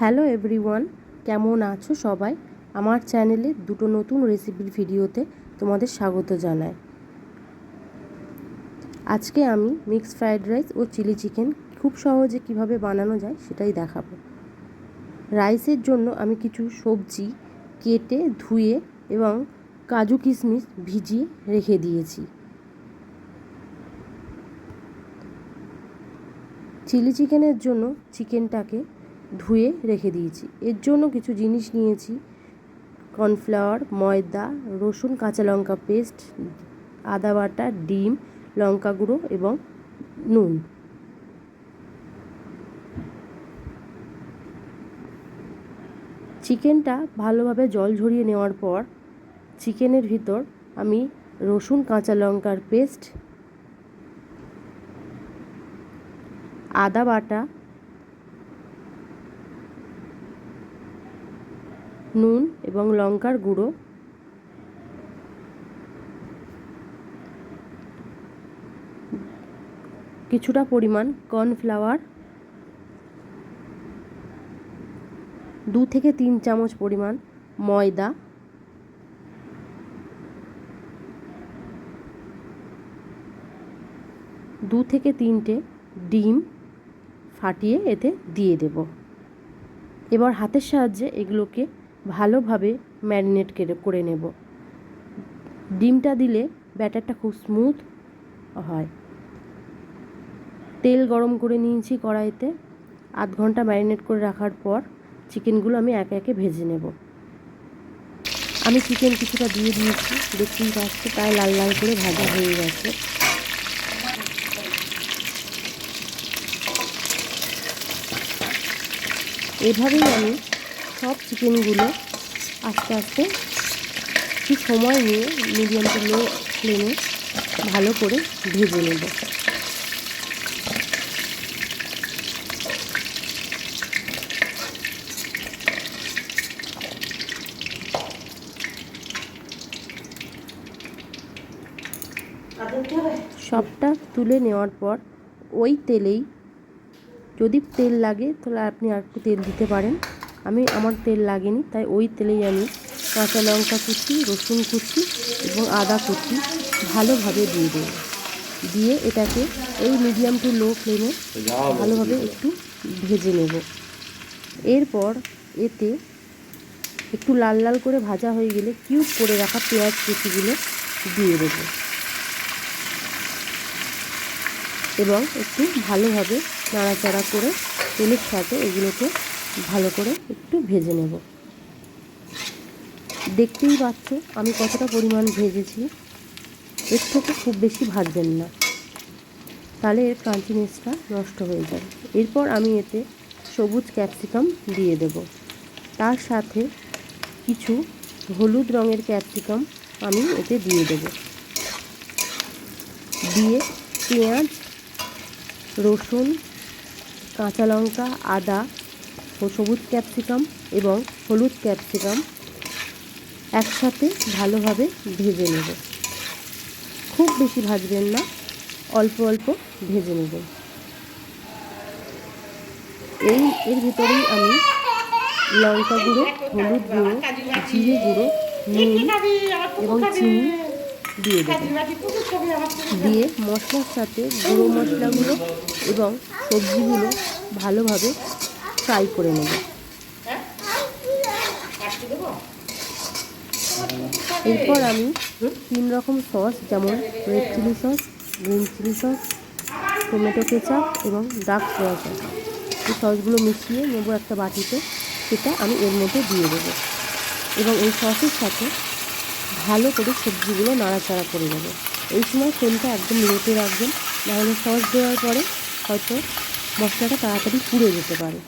Hello everyone, কেমন আছো সবাই? আমার চ্যানেলে দুটো নতুন রেসিপির ভিডিওতে তোমাদের স্বাগত জানাই। আজকে আমি মিক্সড ফ্রাইড রাইস ও চিলি চিকেন খুব সহজে কিভাবে বানানো যায় সেটাই দেখাবো। রাইসের জন্য আমি কিছু সবজি কেটে ধুয়ে এবং কাজু কিশমিশ ভিজিয়ে রেখে দিয়েছি। চিলি চিকেনের জন্য চিকেনটাকে ধুয়ে রেখে দিয়েছি। এর জন্য কিছু জিনিস নিয়েছি: কর্নফ্লাওয়ার, ময়দা, রসুন কাঁচা লঙ্কা পেস্ট, আদা বাটা, ডিম, লঙ্কা গুঁড়ো এবং নুন। চিকেনটা ভালোভাবে জল ঝরিয়ে নেওয়ার পর চিকেনের ভিতর আমি রসুন কাঁচা লঙ্কার পেস্ট, আদা বাটা, নুন এবং লঙ্কার গুঁড়ো, কিছুটা পরিমাণ কর্নফ্লাওয়ার, 2 থেকে 3 চামচ পরিমাণ ময়দা, 2 থেকে 3টে ডিম ফাটিয়ে এতে দিয়ে দেব। এবার হাতের সাহায্যে এগুলোকে ভালোভাবে ম্যারিনেট করে নেব। ডিমটা দিলে ব্যাটারটা খুব স্মুথ হয়। তেল গরম করে নিয়েছি কড়াইতে। আধ ঘন্টা ম্যারিনেট করে রাখার পর চিকেনগুলো আমি একে একে ভেজে নেব। আমি চিকেন কিছুটা দিয়ে দিয়েছি, দেখতেই পাচ্ছি প্রায় লাল লাল করে ভাজা হয়ে গেছে। এভাবেই আমি সব চিকেনগুলো আস্তে আস্তে একটু সময় নিয়ে মিডিয়াম টু লো ফ্লেমে ভালো করে ভেজে নেব। সবটা তুলে নেওয়ার পর ওই তেলেই, যদি তেল লাগে তাহলে আপনি আর একটু তেল দিতে পারেন। আমার তেল লাগেনি, তাই ওই তেলেই আমি কাঁচা লঙ্কা কুচি, রসুন কুচি এবং আদা কুচি ভালোভাবে দিয়ে দেব। দিয়ে এটাকে এই মিডিয়াম টু লো ফ্লেমে ভালোভাবে একটু ভেজে নেব। এরপর এতে একটু লাল লাল করে ভাজা হয়ে গেলে কিউব করে রাখা পেঁয়াজ কুচিগুলো দিয়ে দেব এবং একটু ভালোভাবে নাড়াচাড়া করে তেলের সাথে এগুলোকে ভালো করে একটু ভেজে নেব। দেখতেই পাচ্ছ আমি কতটা পরিমাণ ভেজেছি। এর থেকে খুব বেশি ভাজবেন না, তাহলে এর ক্রাঞ্চিনেসটা নষ্ট হয়ে যাবে। এরপর আমি এতে সবুজ ক্যাপসিকাম দিয়ে দেব। তার সাথে কিছু হলুদ রঙের ক্যাপসিকাম আমি এতে দিয়ে দেব। দিয়ে পেঁয়াজ, রসুন, কাঁচা লঙ্কা, আদা ও সবুজ ক্যাপসিকাম এবং হলুদ ক্যাপসিকাম একসাথে ভালোভাবে ভেজে নেব। খুব বেশি ভাজবেন না, অল্প অল্প ভেজে নেব। এর ভিতরেই আমি লঙ্কা গুঁড়ো, হলুদ গুঁড়ো, জিরে গুঁড়ো, নুন এবং চিনি দিয়ে দেব। দিয়ে মশলার সাথে গুঁড়ো মশলাগুলো এবং সবজিগুলো ভালোভাবে ফ্রাই করে নেব। এরপর আমি 3 রকম সস, যেমন red chilli sauce, green chilli sauce, tomato ketchup এবং ডার্ক সয়া সস, এই সসগুলো মিশিয়ে নেব একটা বাটিতে। সেটা আমি এর মধ্যে দিয়ে দেবো এবং এই সসের সাথে ভালো করে সবজিগুলো নাড়াচাড়া করে নেব। এই সময় ফ্লেমটা একদম লোতে রাখবেন, নাহলে সস দেওয়ার পরে হয়তো মশলাটা তাড়াতাড়ি পুড়ে যেতে পারে।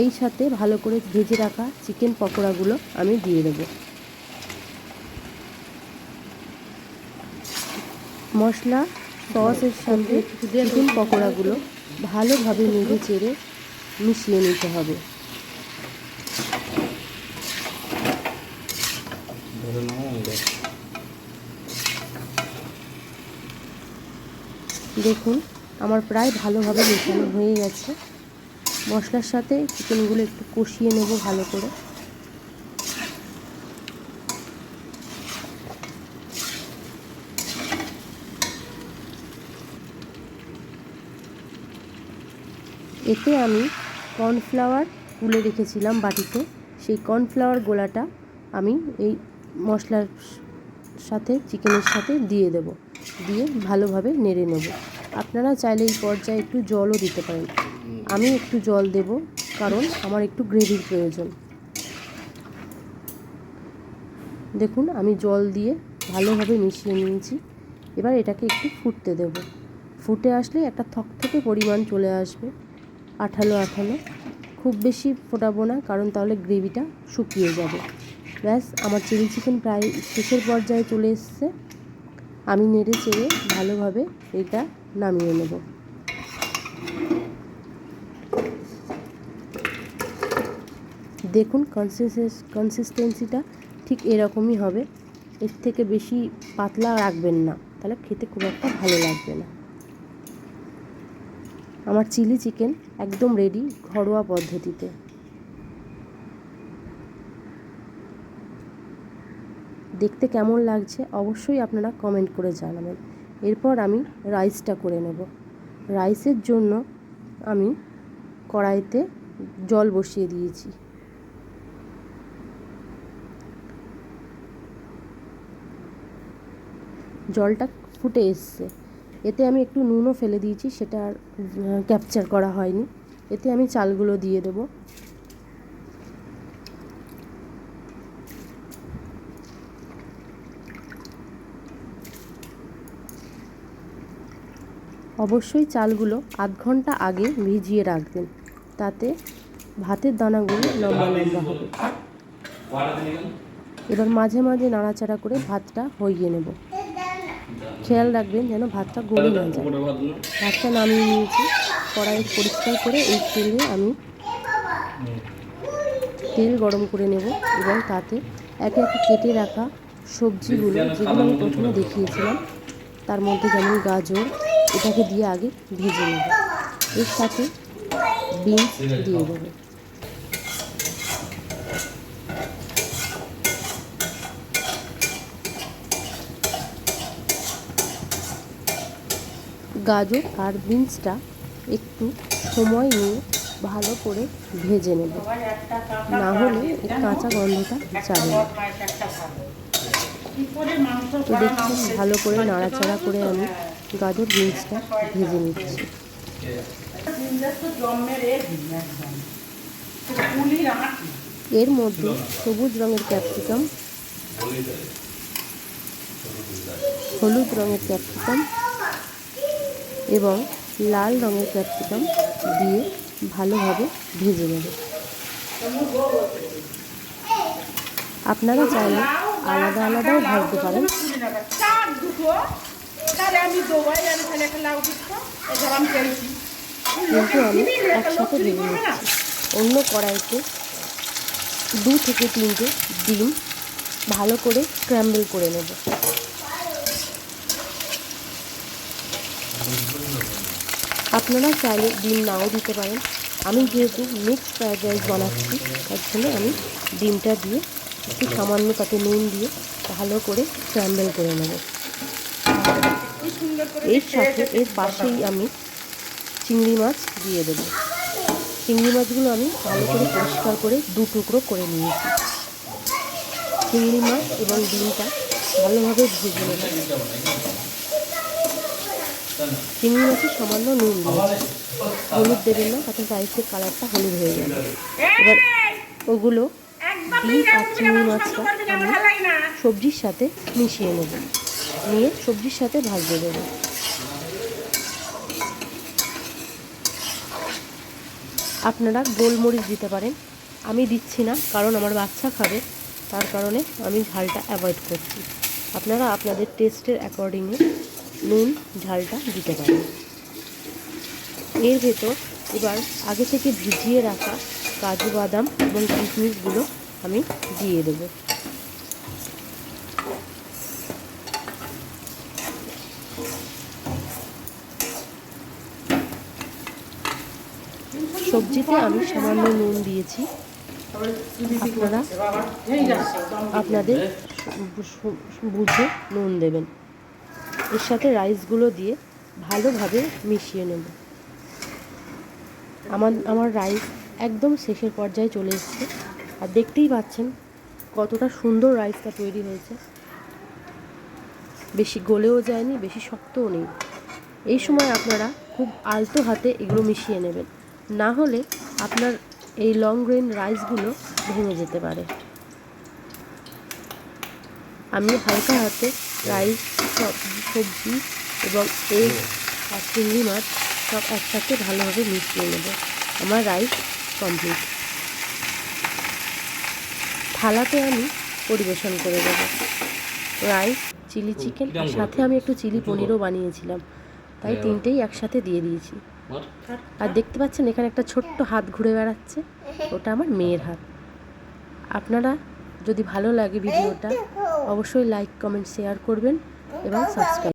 এই সাথে ভালো করে ভেজে রাখা চিকেন পকোড়াগুলো আমি দিয়ে দেব। মশলা সসের সাথে চিকেন পকোড়াগুলো ভালোভাবে নেড়ে চেড়ে মিশিয়ে নিতে হবে। দেখুন আমার প্রায় ভালোভাবে মেশানো হয়ে গেছে। মশলার সাথে চিকেনগুলো একটু কষিয়ে নেব ভালো করে। এতে আমি কর্নফ্লাওয়ার গুলে রেখেছিলাম বাটিতে, সেই কর্নফ্লাওয়ার গোলাটা আমি এই মশলার সাথে চিকেনের সাথে দিয়ে দেব, দিয়ে ভালোভাবে নেড়ে নেব। আপনারা চাইলে এই পর্যায়ে একটু জলও দিতে পারেন। আমি একটু জল দেব কারণ আমার একটু গ্রেভির প্রয়োজন। দেখুন আমি জল দিয়ে ভালোভাবে মিশিয়ে নিয়েছি। এবার এটাকে একটু ফুটতে দেব। ফুটে আসলে একটা থকথকে পরিমাণ চলে আসবে, আঠালো আঠালো। খুব বেশি ফোটাবো না কারণ তাহলে গ্রেভিটা শুকিয়ে যাবে। ব্যাস, আমার চিলি চিকেন প্রায় শেষের পর্যায়ে চলে এসছে। আমি নেড়ে চেড়ে ভালোভাবে এটা নামিয়ে নেব। দেখুন কনসিস্টেন্সিটা ঠিক এরকমই হবে। এর থেকে বেশি পাতলা রাখবেন না, তাহলে খেতে খুব একটা ভালো লাগবে না। আমার চিলি চিকেন একদম রেডি ঘরোয়া পদ্ধতিতে। দেখতে কেমন লাগছে অবশ্যই আপনারা কমেন্ট করে জানাবেন। এরপর আমি রাইসটা করে নেব। রাইসের জন্য আমি কড়াইতে জল বসিয়ে দিয়েছি। জলটা ফুটে এসছে। এতে আমি একটু নুনও ফেলে দিয়েছি, সেটা আর ক্যাপচার করা হয়নি। এতে আমি চালগুলো দিয়ে দেব। অবশ্যই চালগুলো আধ ঘন্টা আগে ভিজিয়ে রাখবেন, তাতে ভাতের দানাগুলো লম্বা লম্বা হবে। এবার মাঝে মাঝে নাড়াচাড়া করে ভাতটা হইয়ে নেব। খেয়াল রাখবেন যেন ভাতটা গলে না যায়। ভাতটা নামিয়ে নিয়েছি, কড়াই পরিষ্কার করে এই তেলে আমি তেল গরম করে নেব এবং তাতে একে একে কেটে রাখা সবজিগুলো, যেগুলো আমি প্রথমে দেখিয়েছিলাম, তার মধ্যে যেমন গাজর, এটাকে দিয়ে আগে ভেজে নেব। এর সাথে বিনস দিয়ে দেবো। গাজর আর বিনসটা একটু সময় নিয়ে ভালো করে ভেজে নেব, না হলে এই কাঁচা গন্ধটা যাবে না। তো দেখুন ভালো করে নাড়াচাড়া করে আমি গাজর বিনসটা ভেজে নিচ্ছি। এর মধ্যে সবুজ রঙের ক্যাপসিকাম, হলুদ রঙের ক্যাপসিকাম এবং লাল রঙের ক্যাপসিকাম দিয়ে ভালোভাবে ভেজে নেব। আপনারা চাইলে আলাদা আলাদাও ভাজতে পারেন, কিন্তু আমি একসাথে ভেজে নিচ্ছি। অন্য কড়াইতে 2 থেকে 3টে ডিম ভালো করে স্ক্র্যাম্বল করে নেব। আপনারা চাইলে ডিম নাও দিতে পারেন। আমি যেহেতু মিক্সড ফ্রায়েড রাইস বানাচ্ছি, তার জন্য আমি ডিমটা দিয়ে একটু সামান্য তাতে নুন দিয়ে ভালো করে স্ক্র্যাম্বল করে নেব। এর সাথে এর পাশেই আমি চিংড়ি মাছ দিয়ে দেব। চিংড়ি মাছগুলো আমি ভালো করে পরিষ্কার করে 2 টুকরো করে নিয়েছি। চিংড়ি মাছ এবং ডিমটা ভালোভাবে ভেজে নেব। চিংড়ি মাছে সামান্য নুন দিয়েছি, হলুদ দেবেন না, তাতে রাইসের কালারটা হলুদ হয়ে যাবে। এবার ওগুলো ডিম আর চিংড়ি মাছটা আমি সবজির সাথে মিশিয়ে নেব, নিয়ে সবজির সাথে ভাজতে দেবো। আপনারা গোলমরিচ দিতে পারেন, আমি দিচ্ছি না কারণ আমার বাচ্চা খাবে, তার কারণে আমি ঝালটা অ্যাভয়েড করছি। আপনারা আপনাদের টেস্টের অ্যাকর্ডিংলি নুন ঝালটা দিতে পারেন। এর ভেতর এবার আগে থেকে ভিজিয়ে রাখা কাজু বাদাম এবং কিশমিশগুলো আমি দিয়ে দেব। সবজিতে আমি সামান্য নুন দিয়েছি, আপনারা আপনাদের বুঝে নুন দেবেন। এর সাথে রাইসগুলো দিয়ে ভালোভাবে মিশিয়ে নেব। আমার রাইস একদম শেষের পর্যায়ে চলে এসেছে, আর দেখতেই পাচ্ছেন কতটা সুন্দর রাইসটা তৈরি হয়েছে। বেশি গলেও যায়নি, বেশি শক্তও নেই। এই সময় আপনারা খুব আলতো হাতে এগুলো মিশিয়ে নেবেন, না হলে আপনার এই লং গ্রেন রাইসগুলো ভেঙে যেতে পারে। আমি হালকা হাতে রাইস, সবজি এবং এগ আর চিংড়ি মাছ সব একসাথে ভালোভাবে মিশিয়ে নেব। আমার রাইস কমপ্লিট। থালাতে আমি পরিবেশন করে দেব। রাইস, চিলি চিকেন, আর সাথে আমি একটু চিলি পনিরও বানিয়েছিলাম, তাই তিনটেই একসাথে দিয়ে দিয়েছি। আর দেখতে পাচ্ছেন এখানে একটা ছোট্ট হাত ঘুরে বেড়াচ্ছে, ওটা আমার মেয়ের হাত। আপনারা যদি ভালো লাগে ভিডিওটা অবশ্যই লাইক, কমেন্ট, শেয়ার করবেন এবং সাবস্ক্রাইব।